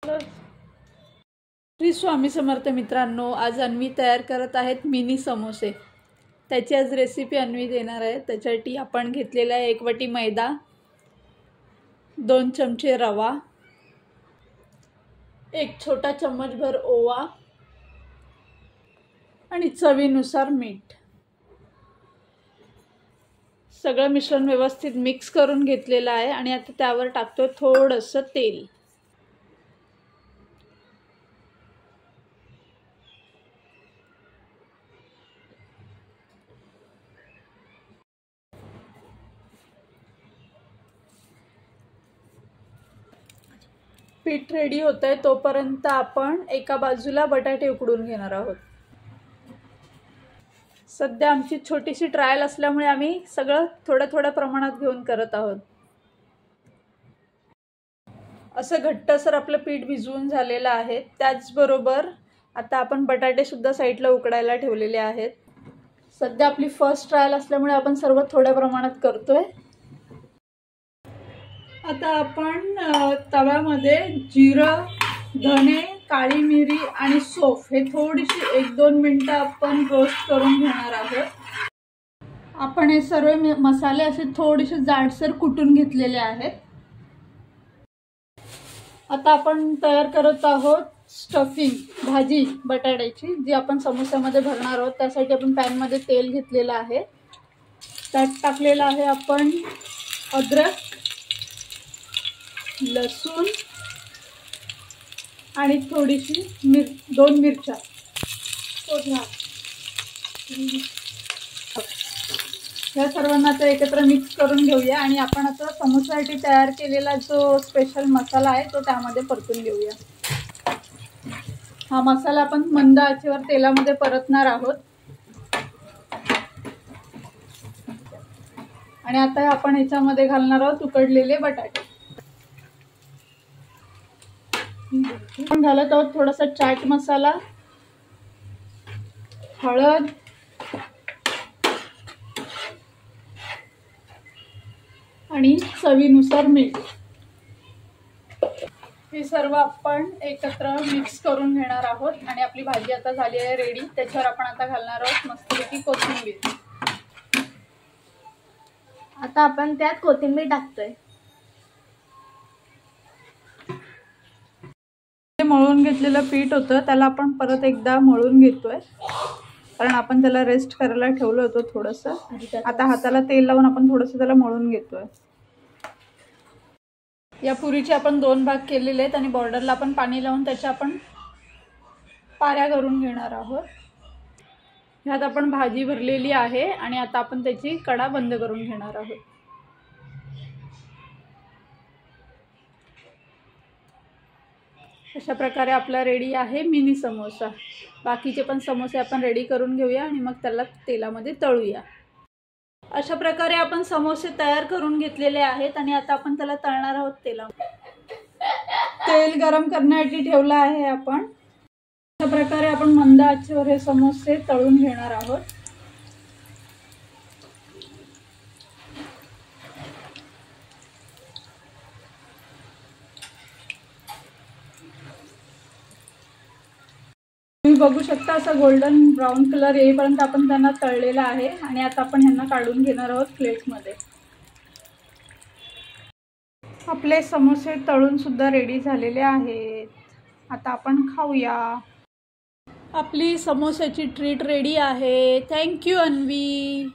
श्री स्वामी समर्थ मित्रांनो, आज अन्वी तयार करत आहेत मिनी समोसे। त्याची आज रेसिपी अन्वी देणार आहे। त्याच्यासाठी आपण घेतलेला आहे 1 वाटी मैदा, 2 चमचे रवा, 1 छोटा चम्मचभर ओवा आणि चवीनुसार मीठ। सगळं मिश्रण व्यवस्थित मिक्स करून घेतलेलं आहे आणि आता त्यावर टाकतोय थोडंसं तेल। पीठ रेडी होतंय तोपर्यंत आपण एका बाजूला बटाटे उकडून घेणार आहोत। सध्या आमची छोटीशी ट्रायल असल्यामुळे आम्ही सगळं थोड्या प्रमाणात घेऊन करत आहोत। असं घट्टसर आपलं पीठ भिजवून झालेलं आहे। त्याचबरोबर आता आपण बटाटे सुद्धा साईडला उकडायला ठेवलेले आहेत। सध्या आपली फर्स्ट ट्रायल असल्यामुळे आपण सर्व थोड्या प्रमाणात करतोय। आता आपण तव्यामध्ये जिरं, धने, काळी मिरी आणि सौंफ हे थोडीशी 1-2 मिनिटं आपण रोस्ट करून घेणार आहोत। आपण हे सर्व मसाले असे थोडेसे जाडसर कुटून घेतलेले आहेत। आता आपण तयार करत आहोत स्टफिंग भाजी बटाट्याची, जी आपण समोस्यामध्ये भरणार आहोत। त्यासाठी आपण पॅन मध्ये तेल घेतलेलं आहे। त्यात टाकलेलं आहे आपण अद्रक, लसूण आणि थोडीशी 2 मिरच्या। या सर्वांना आता एकत्र मिक्स करून घेऊया आणि आपण आता समोसासाठी तयार केलेला जो स्पेशल मसाला आहे तो त्यामध्ये परतून घेऊया। हा मसाला आपण मंद आचेवर तेलामध्ये परतणार आहोत। आणि आता आपण ह्याच्यामध्ये घालणार आहोत उकडलेले बटाटे। आपण घालत आहोत थोडासा चाट मसाला, हळद, आणि चवीनुसार मीठ। हे सर्व आपण एकत्र मिक्स करून घेणार आहोत आणि आपली भाजी आता झाली आहे रेडी। त्याच्यावर आपण आता घालणार आहोत मस्तपैकी कोथिंबीर। आता आपण त्यात कोथिंबीर टाकतोय। मळून घेतलेलं पीठ होतं त्याला आपण परत एकदा मळून घेतोय, कारण आपण त्याला रेस्ट करायला ठेवलं होतं थोडंसं। आता हाताला तेल लावून आपण थोडंसं त्याला मळून घेतोय। या पुरीचे आपण 2 भाग केलेले आहेत आणि बॉर्डरला आपण पाणी लावून त्याच्या आपण पाऱ्या करून घेणार आहोत। ह्यात आपण भाजी भरलेली आहे आणि आता आपण त्याची कडा बंद करून घेणार आहोत। अशा प्रकारे आपला रेडी आहे मिनी समोसा। बाकीचे पण समोसे आपण रेडी करून घेऊया आणि मग त्याला तेलामध्ये तळूया। अशा प्रकारे आपण समोसे तयार करून घेतलेले आहेत आणि आता आपण त्याला तळणार आहोत तेलामध्ये। तेल गरम करण्यासाठी ठेवलं आहे आपण। अशा प्रकारे आपण मंद आचेवर हे समोसे तळून घेणार आहोत। तुम्ही बघू शकता असा गोल्डन ब्राउन कलर येईपर्यंत आपण त्यांना तळलेला आहे आणि आता आपण ह्यांना काढून घेणार आहोत प्लेटमध्ये। आपले समोसे तळून सुद्धा रेडी झालेले आहेत। आता आपण खाऊया। आपली समोस्याची ट्रीट रेडी आहे। थँक्यू अन्वी।